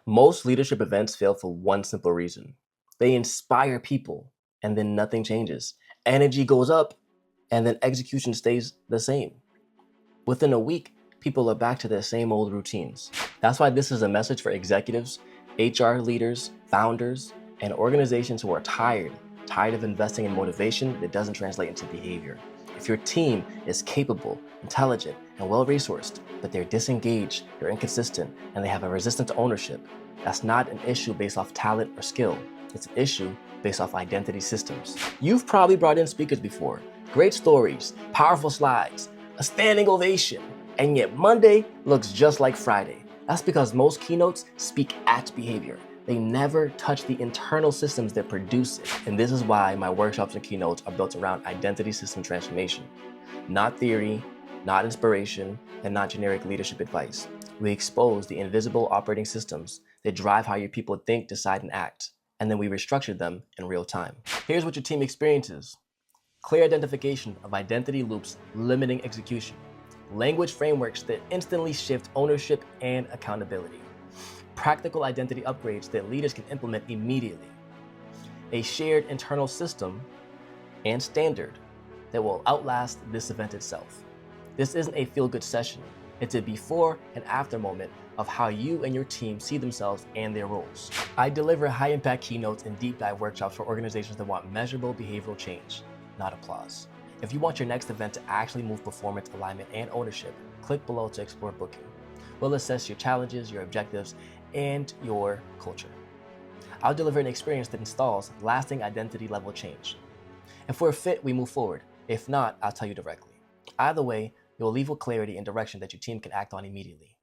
Most leadership events fail for one simple reason. They inspire people and then nothing changes. Energy goes up and then execution stays the same. Within a week, people are back to their same old routines. That's why this is a message for executives, HR leaders, founders, and organizations who are tired of investing in motivation that doesn't translate into behavior. If your team is capable, intelligent, and well-resourced, but they're disengaged, they're inconsistent, and they have a resistance to ownership, that's not an issue based off talent or skill. It's an issue based off identity systems. You've probably brought in speakers before. Great stories, powerful slides, a standing ovation, and yet Monday looks just like Friday. That's because most keynotes speak at behavior. They never touch the internal systems that produce it. And this is why my workshops and keynotes are built around identity system transformation. Not theory, not inspiration, and not generic leadership advice. We expose the invisible operating systems that drive how your people think, decide, and act. And then we restructure them in real time. Here's what your team experiences. Clear identification of identity loops limiting execution. Language frameworks that instantly shift ownership and accountability. Practical identity upgrades that leaders can implement immediately. A shared internal system and standard that will outlast this event itself. This isn't a feel-good session. It's a before and after moment of how you and your team see themselves and their roles. I deliver high-impact keynotes and deep dive workshops for organizations that want measurable behavioral change, not applause. If you want your next event to actually move performance, alignment, and ownership, click below to explore booking. We'll assess your challenges, your objectives, and your culture. I'll deliver an experience that installs lasting identity level change. If we're fit, we move forward. If not, I'll tell you directly. Either way, you'll leave with clarity and direction that your team can act on immediately.